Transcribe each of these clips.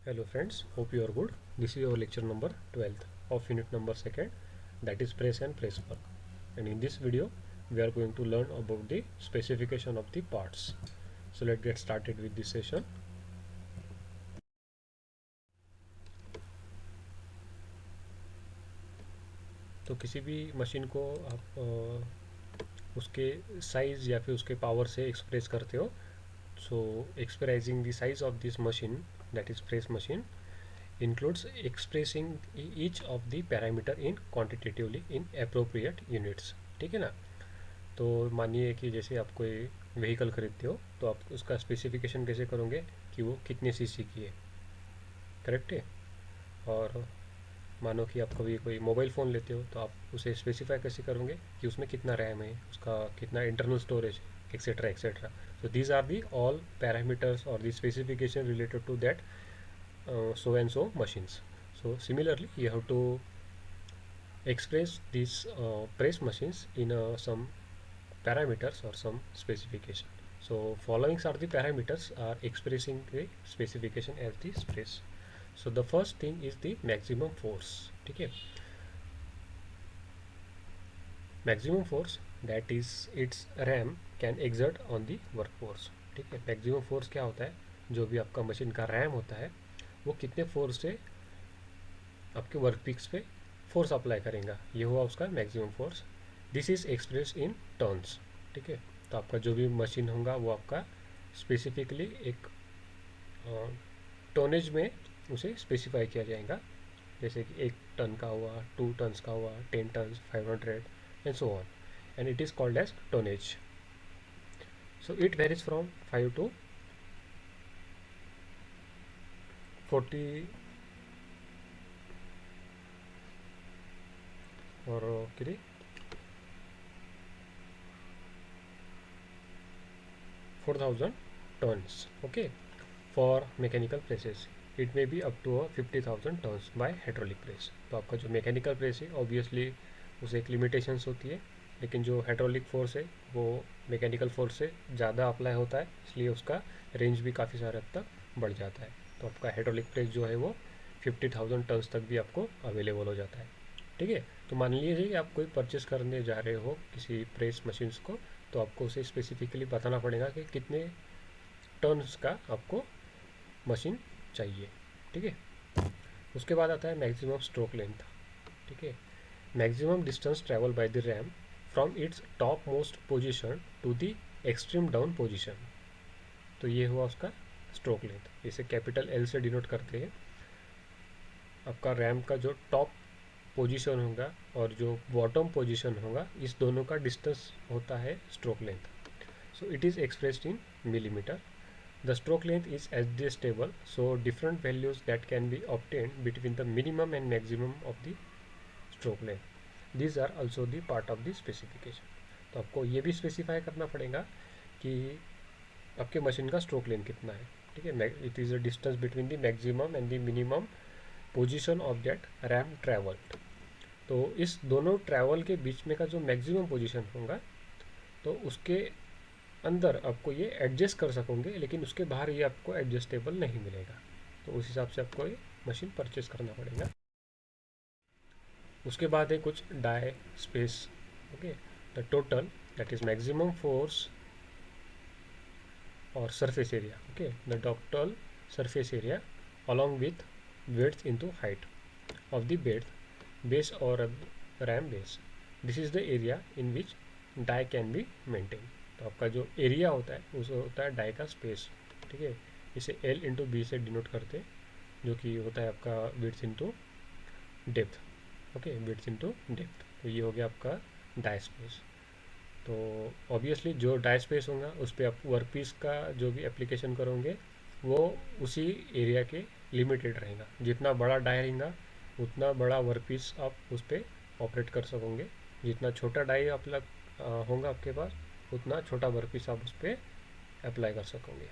Hello friends, hope you are good. This is your lecture number 12th of unit number 2nd, that is press and press work. And in this video we are going to learn about the specification of the parts. So let's get started with this session. तो किसी भी machine को आप उसके size या फिर उसके power से एक्सप्रेस करते हो. So expressing the size of this machine, that is press machine, includes expressing each of the parameter in quantitatively in appropriate units. ठीक है ना. तो मानिए कि जैसे आप कोई व्हीकल खरीदते हो तो आप उसका स्पेसिफिकेशन कैसे करोगे कि वो कितने सीसी की है. करेक्ट है. और मानो कि आप कभी कोई मोबाइल फ़ोन लेते हो तो आप उसे स्पेसिफाई कैसे करोगे कि उसमें कितना रैम है, उसका कितना internal storage, etcetera etcetera. So these are the all parameters or the specification related to that so and so machines. So similarly you have to express these press machines in some parameters or some specification. So following are the parameters are expressing the specification as the press. So the first thing is the maximum force. ठीक है. Maximum force, that is its RAM can exert on the workforce. ठीक है. Maximum force क्या होता है, जो भी आपका मशीन का रैम होता है वो कितने फोर्स से आपके वर्क पीक्स पे फोर्स अप्लाई करेगा, ये हुआ उसका maximum force. This is express in turns. ठीक है. तो आपका जो भी मशीन होगा वो आपका स्पेसिफिकली एक टोनेज में उसे स्पेसिफाई किया जाएगा. जैसे कि 1 टन का हुआ, 2 टन्स का हुआ, 10 tons, 500 and so on, and it is called as tonnage. So it varies from 5 to 40 or किती 4,000 tons. Okay, for mechanical presses it may be up to 50,000 tons by hydraulic press. तो आपका जो mechanical press है obviously उसे एक limitations होती है, लेकिन जो हाइड्रोलिक फोर्स है वो मैकेनिकल फोर्स से ज़्यादा अप्लाई होता है, इसलिए उसका रेंज भी काफ़ी सारे हद तक बढ़ जाता है. तो आपका हाइड्रोलिक प्रेस जो है वो 50,000 टन्स तक भी आपको अवेलेबल हो जाता है. ठीक है. तो मान लीजिए कि आप कोई परचेस करने जा रहे हो किसी प्रेस मशीन्स को, तो आपको उसे स्पेसिफिकली बताना पड़ेगा कि कितने टर्न्स का आपको मशीन चाहिए. ठीक है. उसके बाद आता है मैक्सिमम स्ट्रोक लेंथ. ठीक है. Maximum distance travel by the ram from its top most position to the extreme down position. तो ये हुआ उसका स्ट्रोक लेंथ. इसे कैपिटल एल से डिनोट करते हैं. आपका रैम का जो टॉप पोजीशन होगा और जो बॉटम पोजीशन होगा, इस दोनों का डिस्टेंस होता है stroke length. So it is expressed in millimetre. The stroke length is adjustable, so different values that can be obtained between the minimum and maximum of the stroke length. These are also the part of the specification. तो आपको ये भी specify करना पड़ेगा कि आपके machine का stroke length कितना है. ठीक है. It is a distance between the maximum and the minimum position of that RAM travelled. तो इस दोनों ट्रैवल के बीच में का जो मैक्सिमम पोजीशन होगा, तो उसके अंदर आपको ये एडजस्ट कर सकोगे, लेकिन उसके बाहर ये आपको एडजस्टेबल नहीं मिलेगा. तो उस हिसाब से आपको ये मशीन परचेस करना पड़ेगा. उसके बाद है कुछ die space. Okay. The total, that is maximum force और surface area. Okay. The total surface area along with width into height of the base or a RAM base. This is the area in which die can be maintained. तो आपका जो area होता है उसे होता है die का space. ठीक है. इसे L इंटू बी से डिनोट करते हैं, जो कि होता है आपका width into depth. Okay. Width into depth. तो ये हो गया आपका डाई स्पेस. तो ऑब्वियसली जो डाई स्पेस होगा उस पर आप वर्क पीस का जो भी एप्लीकेशन करोगे वो उसी एरिया के लिमिटेड रहेगा. जितना बड़ा डाई रहेगा उतना बड़ा वर्क पीस आप उस पर ऑपरेट कर सकोगे. जितना छोटा डाई आप होगा आपके पास, उतना छोटा वर्क पीस आप उस पर अप्लाई कर सकोगे.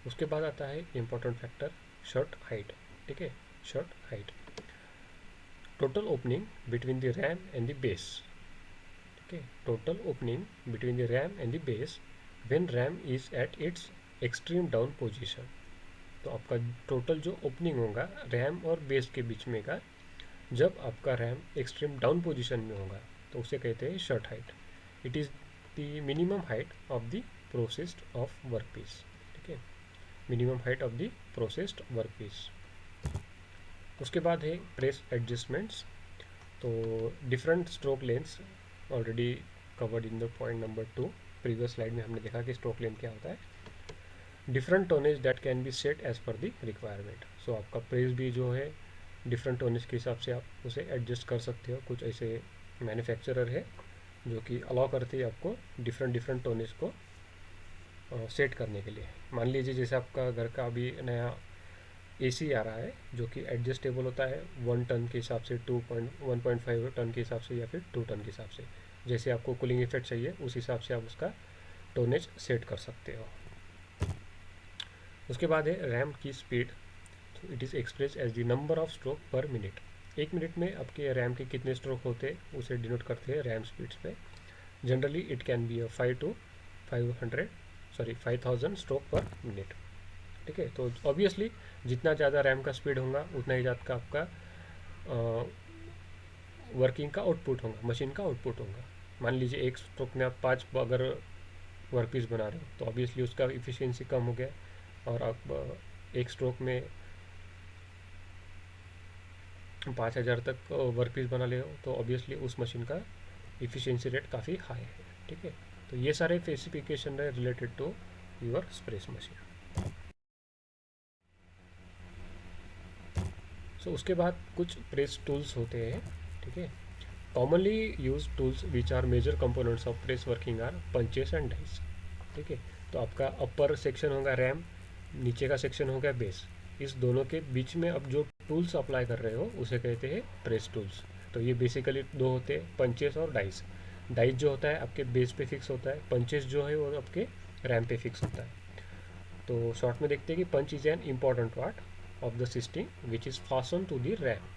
उसके बाद आता है इम्पोर्टेंट फैक्टर शॉर्ट हाइट. ठीक है. Short height, total opening between the RAM and the base. Okay, total opening between the RAM and the base when RAM is at its extreme down position. तो आपका total जो opening होगा RAM और base के बीच में का, जब आपका रैम एक्सट्रीम डाउन पोजीशन में होगा तो उसे कहते हैं shut height. It is the minimum height of the processed of work piece. ठीक है, minimum height of the processed work piece. उसके बाद है प्रेस एडजस्टमेंट्स। तो different stroke lengths already covered in the point number 2। Previous slide में हमने देखा कि स्ट्रोक लेंथ क्या होता है। Different tonnage that can be set as per the requirement. So आपका प्रेस भी जो है डिफरेंट टोनेज के हिसाब से आप उसे एडजस्ट कर सकते हो। कुछ ऐसे मैन्युफैक्चरर है जो कि अलाउ करते हैं आपको डिफरेंट डिफरेंट टोनेज को सेट करने के लिए। मान लीजिए जैसे आपका घर का अभी नया एसी आ रहा है जो कि एडजस्टेबल होता है 1 टन के हिसाब से, 1.5 टन के हिसाब से, या फिर 2 टन के हिसाब से। जैसे आपको कूलिंग इफेक्ट चाहिए उस हिसाब से आप उसका टोनेज सेट कर सकते हो। उसके बाद है रैम की speed. It is express as the number of stroke per minute. 1 minute में आपके रैम के कितने स्ट्रोक होते हैं उसे डिनोट करते हैं रैम स्पीड्स पे। Generally it can be 5,000 stroke per minute. ठीक है, तो ऑब्वियसली जितना ज़्यादा रैम का स्पीड होगा उतना ही ज़्यादा का आपका वर्किंग का आउटपुट होगा, मशीन का आउटपुट होगा। मान लीजिए एक स्ट्रोक में आप 5 अगर वर्क पीस बना रहे हो तो ऑब्वियसली उसका इफ़िशियंसी कम हो गया। और आप एक स्ट्रोक में 5,000 तक वर्क पीस बना ले हो तो ऑब्वियसली उस मशीन का इफ़िशियंसी रेट काफ़ी हाई है। ठीक है, तो ये सारे स्पेसिफिकेशन है related to your press machine. So उसके बाद कुछ प्रेस टूल्स होते हैं। ठीक है, commonly use tools which are major components of press working are punches and dies. ठीक है, तो आपका अपर सेक्शन होगा रैम, नीचे का सेक्शन होगा बेस। इस दोनों के बीच में अब जो टूल्स अप्लाई कर रहे हो उसे कहते हैं प्रेस टूल्स। तो ये बेसिकली दो होते हैं, पंचेस और डाइस। डाइस जो होता है आपके बेस पे फिक्स होता है, पंचेस जो है वो आपके रैम पे फिक्स होता है। तो शॉर्ट में देखते हैं कि punch is an important part of the system which is fasten to the ram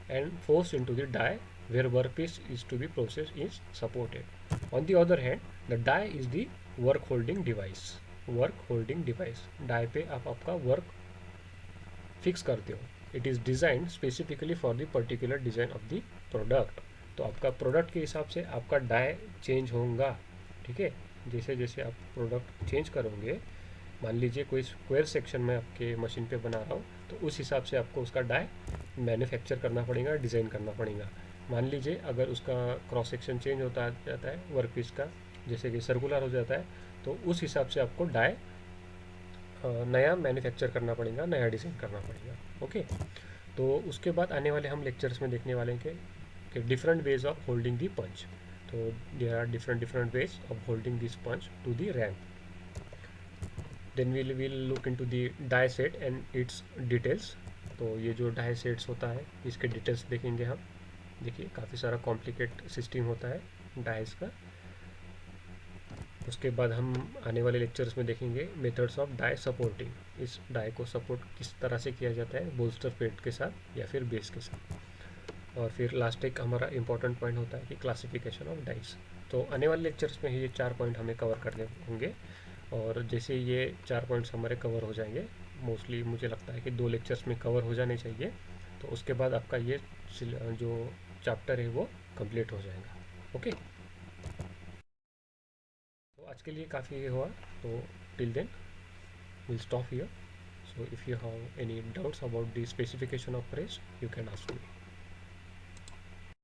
and forced into the die where workpiece is to be processed is supported. On the other hand, the die is the work holding device. Work holding device, die पे आप आपका work fix करते हो। It is design specifically for the particular design of the product. तो आपका product के हिसाब से आपका डाई चेंज होगा। ठीक है, जैसे जैसे आप प्रोडक्ट चेंज करोगे, मान लीजिए कोई स्क्वायर सेक्शन में आपके मशीन पे बना रहा हूँ तो उस हिसाब से आपको उसका डाई मैन्युफैक्चर करना पड़ेगा, डिज़ाइन करना पड़ेगा। मान लीजिए अगर उसका क्रॉस सेक्शन चेंज होता जाता है वर्क पीस का, जैसे कि सर्कुलर हो जाता है, तो उस हिसाब से आपको डाई नया मैन्युफैक्चर करना पड़ेगा, नया डिज़ाइन करना पड़ेगा। ओके, तो उसके बाद आने वाले हम लेक्चर्स में देखने वाले हैं कि different ways of holding the punch. तो there are different different ways of holding this punch to the ram. Then we'll look into the die set and its details. तो ये जो डाई सेट्स होता है इसके डिटेल्स देखेंगे हम। देखिए काफ़ी सारा कॉम्प्लिकेट सिस्टम होता है डाइस का। उसके बाद हम आने वाले लेक्चर्स में देखेंगे मेथड्स ऑफ डाई सपोर्टिंग। इस डाई को सपोर्ट किस तरह से किया जाता है, बोल्स्टर पेड के साथ या फिर बेस के साथ। और फिर लास्ट एक हमारा इंपॉर्टेंट पॉइंट होता है कि क्लासिफिकेशन ऑफ डाइस। तो आने वाले लेक्चर्स में ये 4 पॉइंट हमें कवर करने होंगे। और जैसे ये 4 पॉइंट्स हमारे कवर हो जाएंगे, मोस्टली मुझे लगता है कि 2 लेक्चर्स में कवर हो जाने चाहिए, तो उसके बाद आपका ये जो चैप्टर है वो कंप्लीट हो जाएगा। ओके, तो आज के लिए काफ़ी ये हुआ। तो till then we'll stop here. So if you have any doubts about the specification of press, you can ask me.